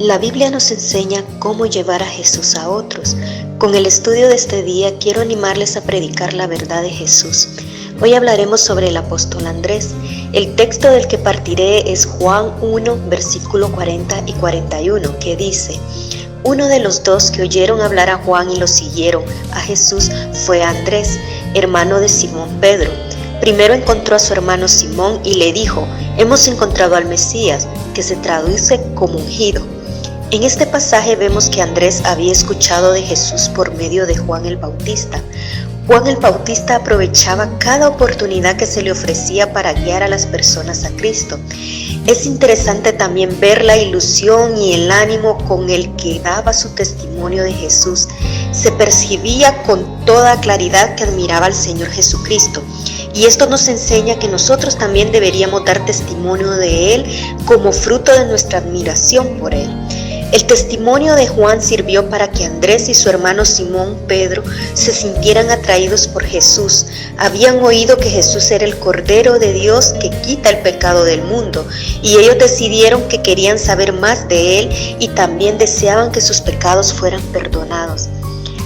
La Biblia nos enseña cómo llevar a Jesús a otros. Con el estudio de este día quiero animarles a predicar la verdad de Jesús. Hoy hablaremos sobre el apóstol Andrés. El texto del que partiré es Juan 1, versículo 40 y 41, que dice: Uno de los dos que oyeron hablar a Juan y lo siguieron a Jesús fue Andrés, hermano de Simón Pedro. Primero encontró a su hermano Simón y le dijo: Hemos encontrado al Mesías, que se traduce como ungido. En este pasaje vemos que Andrés había escuchado de Jesús por medio de Juan el Bautista. Juan el Bautista aprovechaba cada oportunidad que se le ofrecía para guiar a las personas a Cristo. Es interesante también ver la ilusión y el ánimo con el que daba su testimonio de Jesús. Se percibía con toda claridad que admiraba al Señor Jesucristo. Y esto nos enseña que nosotros también deberíamos dar testimonio de Él como fruto de nuestra admiración por Él. El testimonio de Juan sirvió para que Andrés y su hermano Simón Pedro se sintieran atraídos por Jesús. Habían oído que Jesús era el Cordero de Dios que quita el pecado del mundo, y ellos decidieron que querían saber más de Él y también deseaban que sus pecados fueran perdonados.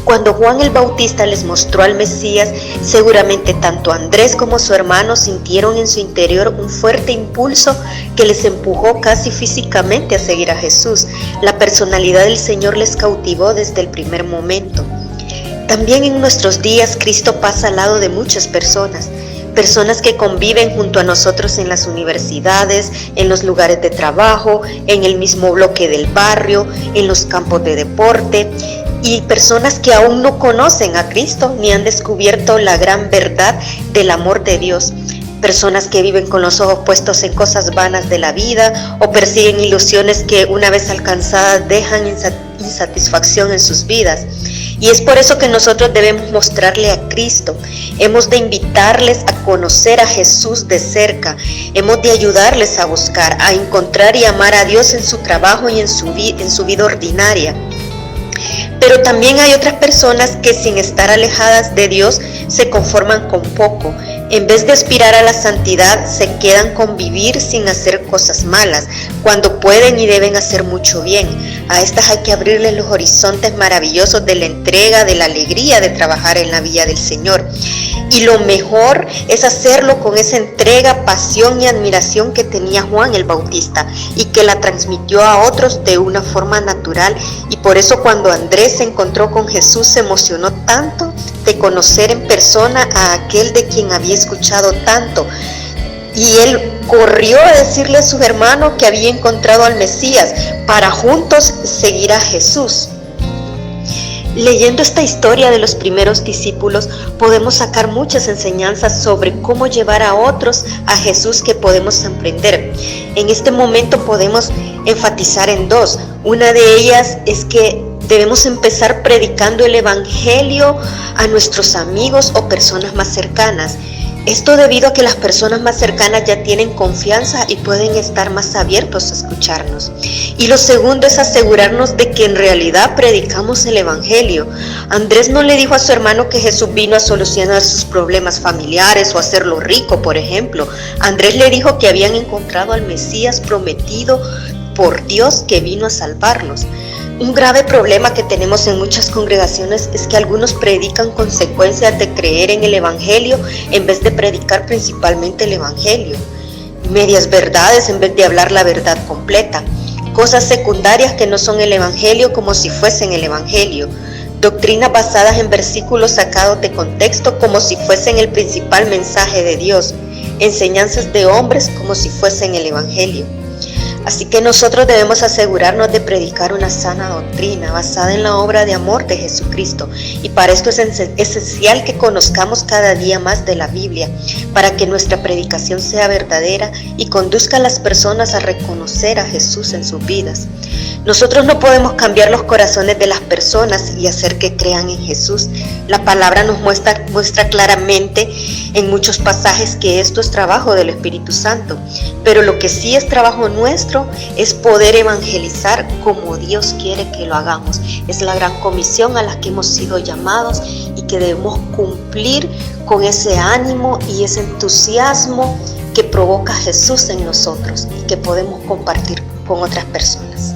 Cuando Juan el Bautista les mostró al Mesías, seguramente tanto Andrés como su hermano sintieron en su interior un fuerte impulso que les empujó casi físicamente a seguir a Jesús. La personalidad del Señor les cautivó desde el primer momento. También en nuestros días Cristo pasa al lado de muchas personas que conviven junto a nosotros en las universidades, en los lugares de trabajo, en el mismo bloque del barrio, en los campos de deporte. Y personas que aún no conocen a Cristo ni han descubierto la gran verdad del amor de Dios. Personas que viven con los ojos puestos en cosas vanas de la vida o persiguen ilusiones que una vez alcanzadas dejan insatisfacción en sus vidas. Y es por eso que nosotros debemos mostrarle a Cristo. Hemos de invitarles a conocer a Jesús de cerca. Hemos de ayudarles a buscar, a encontrar y amar a Dios en su trabajo y en su vida ordinaria. Pero también hay otras personas que, sin estar alejadas de Dios, se conforman con poco. En vez de aspirar a la santidad, se quedan con vivir sin hacer cosas malas, cuando pueden y deben hacer mucho bien. A estas hay que abrirles los horizontes maravillosos de la entrega, de la alegría de trabajar en la villa del Señor. Y lo mejor es hacerlo con esa entrega, pasión y admiración que tenía Juan el Bautista y que la transmitió a otros de una forma natural. Y por eso cuando Andrés se encontró con Jesús se emocionó tanto de conocer en persona a aquel de quien había escuchado tanto. Y él corrió a decirle a sus hermanos que había encontrado al Mesías para juntos seguir a Jesús. Leyendo esta historia de los primeros discípulos, podemos sacar muchas enseñanzas sobre cómo llevar a otros a Jesús que podemos aprender. En este momento podemos enfatizar en dos. Una de ellas es que debemos empezar predicando el Evangelio a nuestros amigos o personas más cercanas. Esto debido a que las personas más cercanas ya tienen confianza y pueden estar más abiertos a escucharnos. Y lo segundo es asegurarnos de que en realidad predicamos el Evangelio. Andrés no le dijo a su hermano que Jesús vino a solucionar sus problemas familiares o a hacerlo rico, por ejemplo. Andrés le dijo que habían encontrado al Mesías prometido por Dios que vino a salvarlos. Un grave problema que tenemos en muchas congregaciones es que algunos predican consecuencias de creer en el Evangelio en vez de predicar principalmente el Evangelio. Medias verdades en vez de hablar la verdad completa. Cosas secundarias que no son el Evangelio como si fuesen el Evangelio. Doctrinas basadas en versículos sacados de contexto como si fuesen el principal mensaje de Dios. Enseñanzas de hombres como si fuesen el Evangelio. Así que nosotros debemos asegurarnos de predicar una sana doctrina basada en la obra de amor de Jesucristo. Y para esto es esencial que conozcamos cada día más de la Biblia, para que nuestra predicación sea verdadera y conduzca a las personas a reconocer a Jesús en sus vidas. Nosotros no podemos cambiar los corazones de las personas y hacer que crean en Jesús. La palabra nos muestra claramente en muchos pasajes que esto es trabajo del Espíritu Santo. Pero lo que sí es trabajo nuestro es poder evangelizar como Dios quiere que lo hagamos. Es la gran comisión a la que hemos sido llamados y que debemos cumplir con ese ánimo y ese entusiasmo que provoca Jesús en nosotros y que podemos compartir con otras personas.